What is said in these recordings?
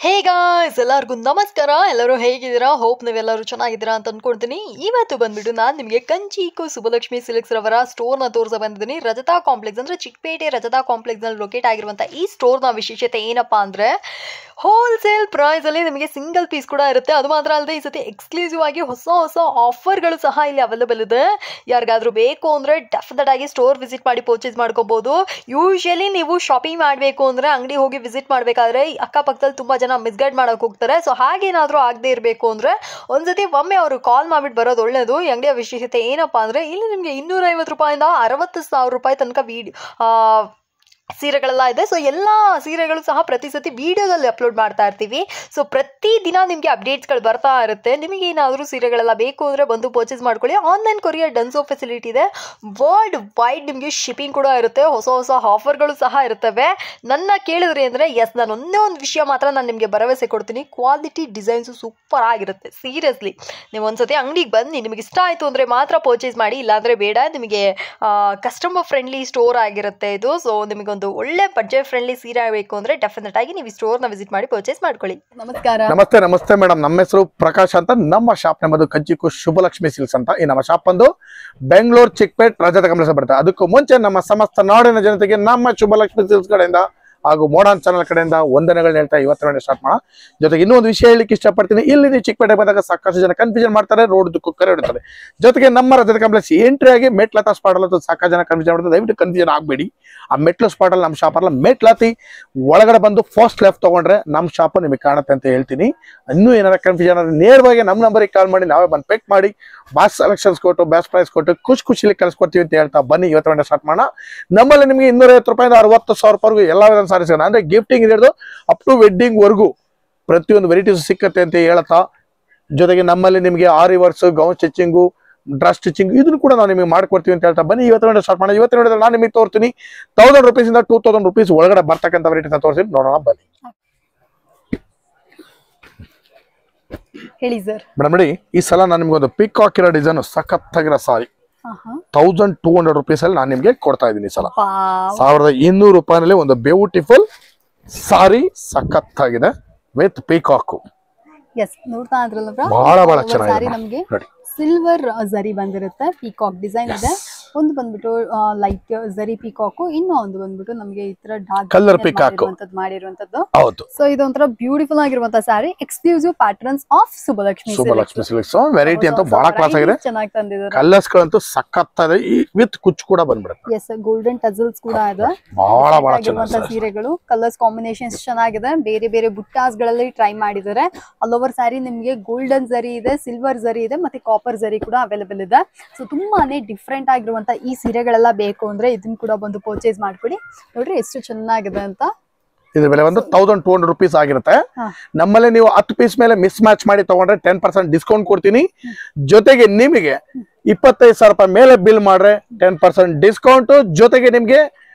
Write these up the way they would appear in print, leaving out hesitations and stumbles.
Hey guys, ಎಲ್ಲರಿಗೂ ನಮಸ್ಕಾರ. ಎಲ್ಲರೂ ಹೇಗಿದ್ದೀರಾ? ಹೋಪ್ ನೀವೆಲ್ಲರೂ ಚೆನ್ನಾಗಿದ್ದೀರಾ ಅಂತ ಅನ್ಕೊಳ್ತೀನಿ. ಇವತ್ತು ಬಂದ್ಬಿಟ್ಟು ನಾನು ನಿಮಗೆ ಕಂಚಿಕು ಸುಬ್ಬಲಕ್ಷ್ಮಿ ಸಿಲ್ಕ್ಸ್ ರವರ ಸ್ಟೋರ್ನ ತೋರಿಸ ಬಂದಿದ್ದೀನಿ. ರಜತಾ ಕಾಂಪ್ಲೆಕ್ಸ್ ಅಂದರೆ ಚಿಕ್ಕಪೇಟೆ ರಜತಾ ಕಾಂಪ್ಲೆಕ್ಸ್ನಲ್ಲಿ ಲೊಕೇಟ್ ಆಗಿರುವಂಥ ಈ ಸ್ಟೋರ್ನ ವಿಶೇಷತೆ ಏನಪ್ಪಾ ಅಂದರೆ ಹೋಲ್ಸೇಲ್ ಪ್ರೈಸಲ್ಲಿ ನಿಮಗೆ ಸಿಂಗಲ್ ಪೀಸ್ ಕೂಡ ಇರುತ್ತೆ. ಅದು ಮಾತ್ರ ಅಲ್ಲದೆ ಈ ಸತಿ ಎಕ್ಸ್ಕ್ಲೂಸಿವ್ ಆಗಿ ಹೊಸ ಹೊಸ ಆಫರ್ಗಳು ಸಹ ಇಲ್ಲಿ ಅವೈಲೇಬಲ್ ಇದೆ. ಯಾರಿಗಾದ್ರೂ ಬೇಕು ಅಂದರೆ ಡೆಫಿನೆಟ್ ಆಗಿ ಸ್ಟೋರ್ ವಿಸಿಟ್ ಮಾಡಿ ಪರ್ಚೇಸ್ ಮಾಡ್ಕೋಬಹುದು. ಯೂಶಲಿ ನೀವು ಶಾಪಿಂಗ್ ಮಾಡಬೇಕು ಅಂದರೆ ಅಂಗಡಿ ಹೋಗಿ ವಿಸಿಟ್ ಮಾಡಬೇಕಾದ್ರೆ ಅಕ್ಕಪಕ್ಕದಲ್ಲಿ ತುಂಬ ಜನ ಮಿಸ್ಗೈಡ್ ಮಾಡೋಕೆ ಹೋಗ್ತಾರೆ. ಸೊ ಹಾಗೇನಾದರೂ ಆಗದೆ ಇರಬೇಕು ಅಂದರೆ ಒಂದ್ಸತಿ ಒಮ್ಮೆ ಅವರು ಕಾಲ್ ಮಾಡಿಬಿಟ್ಟು ಬರೋದು ಒಳ್ಳೆಯದು. ಈ ಅಂಗಡಿಯ ವಿಶೇಷತೆ ಏನಪ್ಪಾ ಅಂದರೆ ಇಲ್ಲಿ ನಿಮಗೆ 250 ರೂಪಾಯಿಂದ 60,000 ರೂಪಾಯಿ ತನಕ ಸೀರೆಗಳೆಲ್ಲ ಇದೆ. ಸೊ ಎಲ್ಲ ಸೀರೆಗಳು ಸಹ ಪ್ರತಿ ಸತಿ ವಿಡಿಯೋದಲ್ಲಿ ಅಪ್ಲೋಡ್ ಮಾಡ್ತಾ ಇರ್ತೀವಿ. ಸೊ ಪ್ರತಿದಿನ ನಿಮಗೆ ಅಪ್ಡೇಟ್ಸ್ಗಳು ಬರ್ತಾ ಇರುತ್ತೆ. ನಿಮಗೆ ಏನಾದರೂ ಸೀರೆಗಳೆಲ್ಲ ಬೇಕು ಅಂದರೆ ಬಂದು ಪರ್ಚೇಸ್ ಮಾಡ್ಕೊಳ್ಳಿ. ಆನ್ಲೈನ್ ಕೊರಿಯರ್ ಡನ್ಸೋ ಫೆಸಿಲಿಟಿ ಇದೆ. ವರ್ಲ್ಡ್ ವೈಡ್ ನಿಮಗೆ ಶಿಪ್ಪಿಂಗ್ ಕೂಡ ಇರುತ್ತೆ. ಹೊಸ ಹೊಸ ಆಫರ್ಗಳು ಸಹ ಇರ್ತವೆ. ನನ್ನ ಕೇಳಿದ್ರಿ ಅಂದರೆ ಎಸ್, ನಾನು ಒಂದೇ ಒಂದು ವಿಷಯ ಮಾತ್ರ ನಾನು ನಿಮಗೆ ಭರವಸೆ ಕೊಡ್ತೀನಿ. ಕ್ವಾಲಿಟಿ ಡಿಸೈನ್ಸು ಸೂಪರ್ ಆಗಿರುತ್ತೆ. ಸೀರಿಯಸ್ಲಿ ನೀವು ಒಂದ್ಸತಿ ಅಂಗಡಿಗೆ ಬನ್ನಿ, ನಿಮಗೆ ಇಷ್ಟ ಆಯಿತು ಅಂದರೆ ಮಾತ್ರ ಪರ್ಚೇಸ್ ಮಾಡಿ, ಇಲ್ಲಾಂದರೆ ಬೇಡ. ನಿಮಗೆ ಕಸ್ಟಮರ್ ಫ್ರೆಂಡ್ಲಿ ಸ್ಟೋರ್ ಆಗಿರುತ್ತೆ ಇದು. ಸೊ ನಿಮಗೆ ಒಂದು ಒಳ್ಳೆ ಬಡ್ಜೆಟ್ ಫ್ರೆಂಡ್ಲಿ ಸೀರೆ ಬೇಕು ಅಂದ್ರೆ ಡೆಫಿನೆಟ್ ಆಗಿ ನೀವು ಸ್ಟೋರ್ನ ವಿಸಿಟ್ ಮಾಡಿ ಪರ್ಚೇಸ್ ಮಾಡ್ಕೊಳ್ಳಿ. ನಮಸ್ಕಾರ. ನಮಸ್ತೆ ಮೇಡಮ್. ನಮ್ಮ ಹೆಸರು ಪ್ರಕಾಶ್ ಅಂತ. ನಮ್ಮ ಶಾಪ್ ನಮ್ಮದು ಕಂಚಿಕು ಶುಭಲಕ್ಷ್ಮಿ ಸಿಲ್ಕ್ಸ್ ಅಂತ. ಈ ನಮ್ಮ ಶಾಪ್ ಬಂದು ಬೆಂಗಳೂರು ಚಿಕ್ಕಪೇಟೆ ರಜತ ಕಾಂಪ್ಲೆಕ್ಸ್ ಬರುತ್ತೆ. ಅದಕ್ಕೂ ಮುಂಚೆ ನಮ್ಮ ಸಮಸ್ತ ನಾಡಿನ ಜನತೆಗೆ ನಮ್ಮ ಶುಭಲಕ್ಷ್ಮಿ ಸಿಲ್ಕ್ಸ್ ಕಡೆಯಿಂದ ಹಾಗೂ ಮೋಡರ್ನ್ ಚಾನಲ್ ಕಡೆಯಿಂದ ವಂದನೆಗಳನ್ನ ಹೇಳ್ತಾ ಇವತ್ತು ಸ್ಟಾರ್ಟ್ ಮಾಡೋಣ. ಜೊತೆಗೆ ಇನ್ನೂ ಒಂದು ವಿಷಯ ಹೇಳಲಿಕ್ಕೆ ಇಷ್ಟಪಡ್ತೀನಿ. ಇಲ್ಲಿ ನೀವು ಚಿಕ್ಕಪೇಟೆ ಬಂದಾಗ ಸಾಕಷ್ಟು ಜನ ಕನ್ಫ್ಯೂಷನ್ ಮಾಡ್ತಾರೆ, ರೋಡ್ ಕುಕ್ಕರ್ ಇಡುತ್ತಾರೆ. ಜೊತೆಗೆ ನಮ್ಮ ರಜತ ಕಾಂಪ್ಲೆಕ್ಸ್ ಎಂಟ್ರಿ ಆಗಿ ಮೆಟ್ಲತ್ತ ಸ್ಪಾಟ್ ಅಲ್ಲ ಸಾಕಷ್ಟು ಜನ ಕನ್ಫ್ಯೂಷನ್ ಮಾಡ್ತಾರೆ. ದಯವಿಟ್ಟು ಕನ್ಫ್ಯೂಷನ್ ಆಗಬೇಡಿ. ಆ ಮೆಟ್ಲು ಸ್ಪಾಟ್ ಅಲ್ಲಿ ನಮ್ಮ ಶಾಪ್ ಅಲ್ಲ, ಮೆಟ್ಲತ್ತಿ ಒಳಗಡೆ ಬಂದು ಫಸ್ಟ್ ಲೆಫ್ಟ್ ತಗೊಂಡ್ರೆ ನಮ್ಮ ಶಾಪ್ ನಿಮಗೆ ಕಾಣುತ್ತೆ ಅಂತ ಹೇಳ್ತೀನಿ. ಇನ್ನೂ ಏನಾರ ಕನ್ಫ್ಯೂಷನ್ ಆದ್ರೆ ನೇರವಾಗಿ ನಮ್ಮ ನಂಬರಿಗೆ ಕಾಲ್ ಮಾಡಿ ನಾವೇ ಬಂದು ಪಿಕ್ ಮಾಡಿ ಬಾಸ್ ಸೆಲೆಕ್ಷನ್ಸ್ ಕೊಟ್ಟು ಬೆಸ್ಟ್ ಪ್ರೈಸ್ ಕೊಟ್ಟು ಖುಷಿಲಿ ಕಳಿಸ್ಕೊಡ್ತೀವಿ ಅಂತ ಹೇಳ್ತಾ ಬನ್ನಿ ಇವತ್ತು ಸ್ಟಾರ್ಟ್ ಮಾಡೋಣ. ನಮ್ಮಲ್ಲಿ ನಿಮಗೆ 250 ರೂಪಾಯಿಂದ 60,000 ರೂಪಾಯಿಗೂ ಎಲ್ಲ ಸಾರಿ ಸಿಗೋಣ. ಅಂದ್ರೆ ಗಿಫ್ಟಿಂಗ್ ಹಿಡಿದು ಅಪ್ ಟು ವೆಡ್ಡಿಂಗ್ ವರ್ಗೂ ಪ್ರತಿಯೊಂದು ವೆರೈಟೀಸ್ ಸಿಕ್ಕತ್ತೆ ಅಂತ ಹೇಳ್ತಾ, ಜೊತೆಗೆ ನಮ್ಮಲ್ಲಿ ನಿಮಗೆ aari works, gown stitching, dress stitching ಇದನ್ನು ಕೂಡ ನಾವು ನಿಮಗೆ ಮಾಡ್ಕೊಡ್ತೀವಿ ಅಂತ ಹೇಳ್ತಾ ಬನ್ನಿ ಇವತ್ತು ಸ್ಟಾರ್ಟ್ ಮಾಡೋಣ. ಇವತ್ತು ನೋಡಿದ್ರೆ ನಾನು ನಿಮಗೆ ತೋರಿಸ್ತೀನಿ 1000 ರೂಪೀಸಿಂದ 2000 ರೂಪೀಸ್ ಒಳಗಡೆ ಬರ್ತಕ್ಕಂಥ ವೆರೈಟೀಸ್ ತೋರಿಸಿ ನೋಡೋಣ ಬನ್ನಿ. ಹೇಳಿ ಸರ್. ಮೇಡಮ್ ನೋಡಿ, ಈ ಸಲ ನಾನು ನಿಮ್ಗೆ ಒಂದು ಪಿಕಾಕ್ ಇರೋ ಡಿಸೈನ್ ಸಖತ್ತಾಗಿರೋ ಸಾರಿ 1200 ರೂಪೀಸ್ ಅಲ್ಲಿ ನಾನು ನಿಮ್ಗೆ ಕೊಡ್ತಾ ಇದ್ದೀನಿ. ಈ ಸಲ 1200 ರೂಪಾಯಿನಲ್ಲಿ ಒಂದು ಬ್ಯೂಟಿಫುಲ್ ಸಾರಿ ಸಖತ್ತಾಗಿದೆ ವಿತ್ ಪಿಕಾಕ್. ಎಸ್, ನೋಡ್ತಾ ಇದ್ರಲ್ಲ ಬಹಳ ಚೆನ್ನಾಗಿದೆ. ನಮಗೆ ಸಿಲ್ವರ್ ಜರಿ ಬಂದಿರುತ್ತೆ, ಪೀಕಾಕ್ ಡಿಸೈನ್ ಇದೆ. ಒಂದು ಬಂದ್ಬಿಟ್ಟು ಲೈಟ್ ಜರಿ ಪೀಕಾಕು, ಇನ್ನೂ ಒಂದು ಬಂದ್ಬಿಟ್ಟು ನಮಗೆ ಈ ತರ ಡಾರ್ಕ್ ಕಲರ್ ಪೀಕಾಕ್ ಮಾಡಿರುವಂತದ್ದು. ಹೌದು. ಸೊ ಇದು ಒಂಥರ ಬ್ಯೂಟಿಫುಲ್ ಆಗಿರುವಂತ sari, exclusive patterns of Subbulakshmi silks. Variety ಅಂತೂ ಬಹಳ ಕ್ಲಾಸ್ ಆಗಿದೆ. ಚೆನ್ನಾಗಿ ತಂದಿದ್ದಾರೆ. ಕಲರ್ಸ್ ಗಳಂತೂ ಸಖತ್ತಾಗಿದೆ ವಿತ್ ಕುಚ್ಚು ಕೂಡ ಬಂದ್ಬಿಡುತ್ತೆ. ಎಸ್, ಗೋಲ್ಡನ್ ಟಜಲ್ಸ್ ಕೂಡ ಇದೆ. ಬಹಳ ಚೆನ್ನಾಗಿರುವಂತ ಸೀರೆಗಳು, ಕಲರ್ಸ್ ಕಾಂಬಿನೇಷನ್ಸ್ ಚೆನ್ನಾಗಿದೆ. ಬೇರೆ ಬೇರೆ ಬುಟ್ಟಾಸ್ ಗಳಲ್ಲಿ ಟ್ರೈ ಮಾಡಿದ್ದಾರೆ. ಆಲ್ ಓವರ್ ಸ್ಯಾರಿ ನಿಮಗೆ ಗೋಲ್ಡನ್ ಜರಿ ಇದೆ, ಸಿಲ್ವರ್ ಜರಿ ಇದೆ, ಮತ್ತೆ ಕಾಪರ್ ಜರಿ ಕೂಡ ಅವೈಲೇಬಲ್ ಇದೆ. ಸೊ ತುಂಬಾನೇ ಡಿಫ್ರೆಂಟ್ ಆಗಿರುವಂತ ಈ ಸೀರೆಗಳೆಲ್ಲ ಬೇಕು ಅಂದ್ರೆ ಇದನ್ನ ಕೂಡ ಬಂದು ಪರ್ಚೇಸ್ ಮಾಡ್ಕೊಡಿ. ನೋಡ್ರಿ ಎಷ್ಟು ಚೆನ್ನಾಗಿದೆ ಅಂತ. ಇದ್ರ ಬೆಲೆ ಒಂದು 1200 ರೂಪೀಸ್ ಆಗಿರುತ್ತೆ. ನಮ್ಮಲ್ಲಿ ನೀವು 10 ಪೀಸ್ ಮೇಲೆ ಮಿಸ್ ಮ್ಯಾಚ್ ಮಾಡಿ ತಗೊಂಡ್ರೆ 10% ಡಿಸ್ಕೌಂಟ್ ಕೊಡ್ತೀನಿ. ಜೊತೆಗೆ ನಿಮಗೆ 25,000 ರೂಪಾಯಿ ಮೇಲೆ ಬಿಲ್ ಮಾಡ್ರೆ 10% ಡಿಸ್ಕೌಂಟ್. ಜೊತೆಗೆ ನಿಮ್ಗೆ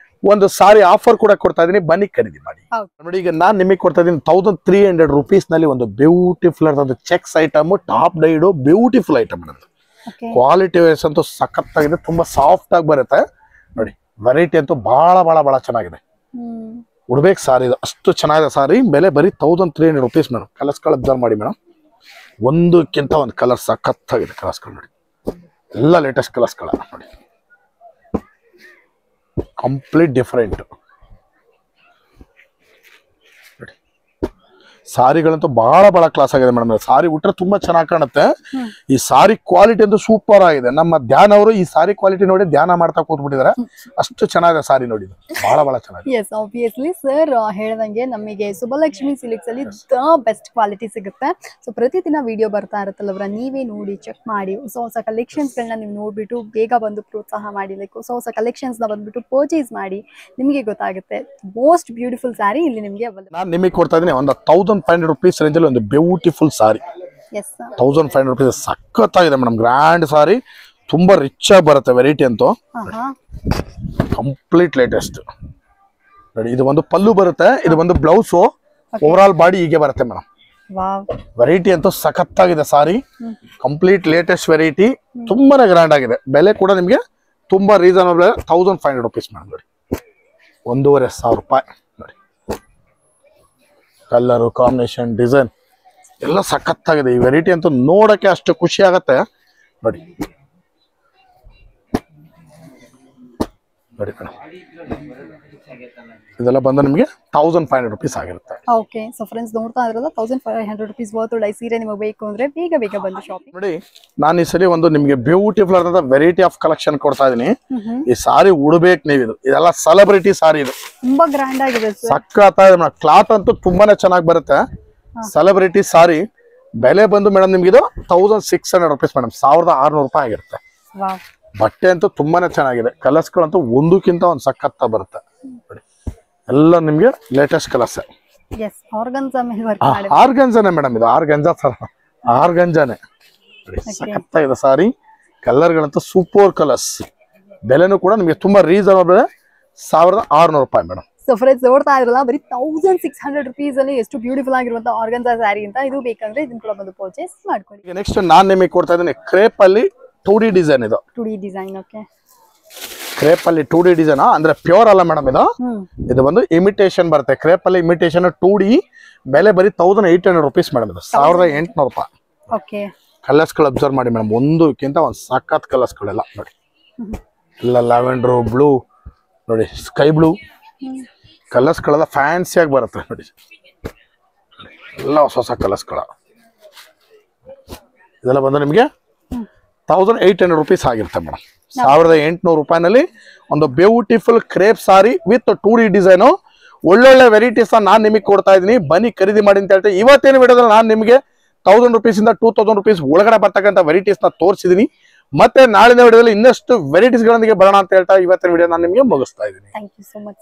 ಒಂದು ಸಾರಿ ಆಫರ್ ಕೂಡ ಕೊಡ್ತಾ ಇದೀನಿ, ಬನ್ನಿ ಖರೀದಿ ಮಾಡಿ. ನೋಡಿ, ಈಗ ನಾನ್ ನಿಮಗೆ ಕೊಡ್ತಾ ಇದೀನಿ 1300 ರೂಪೀಸ್ ನಲ್ಲಿ ಒಂದು ಬ್ಯೂಟಿಫುಲ್ ಆದ checks item, top dyed beautiful item. Quality wise ಅಂತೂ ಸಖತ್ತಾಗಿದೆ, ತುಂಬಾ ಸಾಫ್ಟ್ ಆಗಿ ಬರುತ್ತೆ. ನೋಡಿ, ವೆರೈಟಿ ಅಂತೂ ಬಹಳ ಚೆನ್ನಾಗಿದೆ. ಉಡ್ಬೇಕು ಸಾರಿ ಇದು, ಅಷ್ಟು ಚೆನ್ನಾಗಿದೆ ಸಾರಿ. ಬೆಲೆ ಬರೀ 1300 ರೂಪೀಸ್ ಮೇಡಮ್. ಕಲರ್ಸ್ಗಳು ಅಬ್ಸರ್ವ್ ಮಾಡಿ ಮೇಡಮ್, ಒಂದಕ್ಕಿಂತ ಒಂದು ಕಲರ್ ಸಖತ್ತಾಗಿದೆ. ಕಲರ್ಸ್ಗಳು ನೋಡಿ, ಎಲ್ಲ ಲೇಟೆಸ್ಟ್ ಕಲರ್ಸ್ಗಳ ನೋಡಿ, ಕಂಪ್ಲೀಟ್ ಡಿಫರೆಂಟ್. ಸಾರಿಗಳಂತೂ ಬಹಳ ಕ್ಲಾಸ್ ಆಗಿದೆ ಮೇಡಮ್. ಸಾರಿ ಉಟ್ರೆ ತುಂಬಾ ಚೆನ್ನಾಗಿ ಕಾಣುತ್ತೆ. ಈ ಸಾರಿ ಕ್ವಾಲಿಟಿ ಅಂತೂ ಸೂಪರ್ ಆಗಿದೆ. ನಮ್ಮ ಧ್ಯಾನ್ ಅವರು ಈ ಸಾರಿ ಕ್ವಾಲಿಟಿ ನೋಡಿ ಧ್ಯಾನ ಮಾಡ್ತಾ ಕೂತ್ಬಿಟ್ಟಿದ್ದಾರೆ. ಅಷ್ಟು ಚೆನ್ನಾಗಿದೆ ಸಾರಿ ನೋಡಿ, ಬಹಳ ಚೆನ್ನಾಗಿದೆ. ಎಸ್, ಆಬ್ವಿಯಸ್ಲಿ ಸರ್ ಹೇಳ್ದಂಗೆ ನಮಗೆ ಸುಬ್ಬಲಕ್ಷ್ಮಿ ಸಿಲ್ಕ್ಸ್ ಅಲ್ಲಿ ದ ಬೆಸ್ಟ್ ಕ್ವಾಲಿಟಿ ಸಿಗುತ್ತೆ. ಸೊ ಪ್ರತಿದಿನ ವಿಡಿಯೋ ಬರ್ತಾ ಇರುತ್ತಲ್ಲವ್ರ, ನೀವೇ ನೋಡಿ ಚೆಕ್ ಮಾಡಿ ಹೊಸ ಕಲೆಕ್ಷನ್ಸ್ ಗಳನ್ನ ನೀವು ನೋಡ್ಬಿಟ್ಟು ಬೇಗ ಬಂದು ಪ್ರೋತ್ಸಾಹ ಮಾಡಿ. ಲೈಕ್ ಹೊಸ ಕಲೆಕ್ಷನ್ಸ್ ನ ಬಂದ್ಬಿಟ್ಟು ಪರ್ಚೇಸ್ ಮಾಡಿ, ನಿಮಗೆ ಗೊತ್ತಾಗುತ್ತೆ. ಮೋಸ್ಟ್ ಬ್ಯೂಟಿಫುಲ್ ಸ್ಯಾರಿ ಇಲ್ಲಿ ನಿಮಗೆ ನಾನು ನಿಮಗೆ ಕೊಡ್ತಾ ಇದೀನಿ ಒಂದು 1500 ರೂಪೀಸ್ ರೇಂಜ್ ಅಲ್ಲಿ ಒಂದು ಬ್ಯೂಟಿಫುಲ್ ಸಾರಿ. 1500 ರೂಪೀಸ್ ಸಖತ್ತಾಗಿದೆ ಮೇಡಮ್. ಗ್ರ್ಯಾಂಡ್ ಸಾರಿ, ತುಂಬಾ ರಿಚ್ ಆಗಿ ಬರುತ್ತೆ. ವೆರೈಟಿ ಅಂತೂ ಕಂಪ್ಲೀಟ್ ಲೇಟೆಸ್ಟ್ ನೋಡಿ. ಇದು ಒಂದು ಪಲ್ಲು ಬರುತ್ತೆ, ಇದು ಒಂದು ಬ್ಲೌಸ್, ಓವರ್ ಆಲ್ ಬಾಡಿ ಹೀಗೆ ಬರುತ್ತೆ ಮೇಡಮ್. ವೆರೈಟಿ ಅಂತೂ ಸಖತ್ತಾಗಿದೆ ಸಾರಿ, ಕಂಪ್ಲೀಟ್ ಲೇಟೆಸ್ಟ್ ವೆರೈಟಿ, ತುಂಬಾನೇ ಗ್ರ್ಯಾಂಡ್ ಆಗಿದೆ. ಬೆಲೆ ಕೂಡ ನಿಮಗೆ ತುಂಬಾ ರೀಸನಬಲ್, 1500 ರೂಪೀಸ್ ಮೇಡಮ್. ನೋಡಿ, 1500 ರೂಪಾಯಿ ನೋಡಿ. ಕಲರ್ ಕಾಂಬಿನೇಷನ್ ಡಿಸೈನ್ ಎಲ್ಲ ಸಖತ್ತಾಗಿದೆ. ಈ ವೆರೈಟಿ ಅಂತೂ ನೋಡಕ್ಕೆ ಅಷ್ಟು ಖುಷಿ ಆಗತ್ತೆ ನೋಡಿ. ನೋಡಿ ಮೇಡಮ್, ಇದೆಲ್ಲ ಬಂದು ನಿಮಗೆ 1500 rupees ಆಗಿರುತ್ತೆ. ಓಕೆ, ಸೊ ಫ್ರೆಂಡ್ಸ್ ನೋಡ್ತಾ ಇದ್ರಲ್ಲ 1500 rupees ವರ್ತ್ ಒಳ್ಳೆ ಸೀರೆ ನಿಮಗೆ ಬೇಕು ಅಂದ್ರೆ ಬೇಗ ಬೇಗ ಬಂದು ಶಾಪಿಂಗ್ ನೋಡಿ. ನಾನು ಈ ಸಲ ಒಂದು ನಿಮಗೆ ಬ್ಯೂಟಿಫುಲ್ ಆದ ವೆರೈಟಿ ಆಫ್ ಕಲೆಕ್ಷನ್ ಕೊಡ್ತಾ ಇದೀನಿ. ಈ ಸಾರಿ ಉಡ್ಬೇಕು ನೀವು. ಇದೆಲ್ಲ ಸೆಲೆಬ್ರಿಟಿ ಸಾರಿ, ಇದು ತುಂಬಾ ಗ್ರ್ಯಾಂಡ್ ಆಗಿದೆ ಸರ್. ಸಖತ್ತಾಗಿದೆ ಮೇಡಮ್. ಕ್ಲಾತ್ ಅಂತೂ ತುಂಬಾನೇ ಚೆನ್ನಾಗಿ ಬರುತ್ತೆ. ಸೆಲೆಬ್ರಿಟಿ ಸಾರಿ ಬೆಲೆ ಬಂದು ಮೇಡಮ್ ನಿಮ್ಗೆ ಇದು 1600 rupees ಮೇಡಮ್, 1600 ರೂಪಾಯಿ ಆಗಿರುತ್ತೆ. ವಾವ್, ಬಟ್ಟೆ ಅಂತೂ ತುಂಬಾನೇ ಚೆನ್ನಾಗಿದೆ. ಕಲರ್ಸ್ ಗಳಂತೂ ಒಂದಕ್ಕಿಂತ ಒಂದು ಸಖತ್ತ ಬರುತ್ತೆ. ಎಲ್ಲ ನಿಮ್ಗೆ ಲೇಟೆಸ್ಟ್ ಕಲರ್ಸ್. ಎಸ್, ಆರ್ಗನ್ಜಾ ಮೇಲೆ ವರ್ಕ್ ಮಾಡಿದೆ. ಆರ್ಗನ್ಜಾನೆ ಮೇಡಮ್, ಇದು ಆರ್ಗನ್ಜಾ ತರ ಆರ್ಗನ್ಜಾನೆ. ಸಖತ್ತಾಗಿದೆ ಸಾರಿ. ಕಲರ್ ಗಳಂತೂ ಸೂಪರ್ ಕಲರ್ಸ್. ಬೆಲೆನೂ ಕೂಡ ನಿಮಗೆ ತುಂಬಾ ರೀಸನಬಲ್, 1600 ರೂಪಾಯಿ ಮೇಡಮ್. ಸೊ ಫ್ರೆಂಡ್ಸ್ ನೋಡ್ತಾ ಇದ್ರಲ್ಲ ಬರೀ 1600 rupees ಅಲ್ಲಿ ಎಷ್ಟು ಬ್ಯೂಟಿಫುಲ್ ಆಗಿರುವಂತ ಆರ್ಗನ್ಜಾ ಸ್ಯಾರಿ ಅಂತ. ಇದು ಬೇಕಂದ್ರೆ ಇದನ್ನ ಕೂಡ ಬಂದು ಪರ್ಚೇಸ್ ಮಾಡ್ಕೊಳ್ಳಿ. ಈಗ ನೆಕ್ಸ್ಟ್ ನಾನ್ ನಿಮಗೆ ಕೊಡ್ತಾ ಇದ್ದೀನಿ ಕ್ರೇಪ್ ಅಲ್ಲಿ 2D ಡಿಸೈನ್. ಇದು 2D ಡಿಸೈನ್. ಓಕೆ, ಕ್ರೇಪ್ ಅಲ್ಲಿ 2D ಡಿಸೈನ್ ಅಂದ್ರೆ ಪ್ಯೂರ್ ಅಲ್ಲ ಮೇಡಮ್. ಇದು ಬಂದು ಇಮಿಟೇಷನ್ ಬರುತ್ತೆ. ಕ್ರೇಪ್ ಅಲ್ಲಿ ಇಮಿಟೇಷನ್ 2D. ಬೆಲೆ ಬರೀ 1800 rupees ಮೇಡಮ್. ಇದು 1800 ರೂಪಾಯಿ. ಓಕೆ, ಕಲರ್ಸ್ ಗಳು ಅಬ್ಸರ್ವ್ ಮಾಡಿ ಮೇಡಮ್, ಒಂದಕ್ಕಿಂತ ಒಂದು ಸಖತ್ ಕಲರ್ಸ್ ಗಳೆಲ್ಲ ನೋಡಿ. ಎಲ್ಲ ಲ್ಯಾವೆಂಡರ್, ಬ್ಲೂ ನೋಡಿ, ಸ್ಕೈ ಬ್ಲೂ ಕಲರ್ಸ್ ಗಳೆಲ್ಲ ಫ್ಯಾನ್ಸಿಯಾಗಿ ಬರುತ್ತೆ ನೋಡಿ. ಎಲ್ಲ ಹೊಸ ಹೊಸ ಕಲರ್ಸ್ ಗಳ. ಇದೆಲ್ಲ ಬಂದು ನಿಮಗೆ 1800 rupees ಆಗಿರುತ್ತೆ ಮೇಡಮ್. 1800 ರೂಪಾಯಿನಲ್ಲಿ ಒಂದು beautiful crepe sorry with 2D design. ಒಳ್ಳೊಳ್ಳೆ ವೆರೈಟೀಸ್ ನಾನು ನಿಮಗೆ ಕೊಡ್ತಾ ಇದ್ದೀನಿ. ಬನ್ನಿ ಖರೀದಿ ಮಾಡಿ ಅಂತ ಹೇಳ್ತೀನಿ. ಇವತ್ತೇನು ವಿಡಿಯೋದಲ್ಲಿ ನಾನು ನಿಮಗೆ 1000 rupees ಇಂದ 2000 rupees ಒಳಗಡೆ ಬರ್ತಕ್ಕಂಥ ವೆರೈಟೀಸ್ ನ ತೋರಿಸಿದೀನಿ. ಮತ್ತೆ ನಾಳಿನ ವಿಡಿಯೋದಲ್ಲಿ ಇನ್ನಷ್ಟು ವೆರೈಟೀಸ್ ಗಳೊಂದಿಗೆ ಬರೋಣ ಅಂತ ಹೇಳ್ತಾ ಇವತ್ತಿನ ವಿಡಿಯೋ ನಾನು ನಿಮಗೆ ಮುಗಿಸ್ತಾ ಇದ್ದೀನಿ. Thank you so much.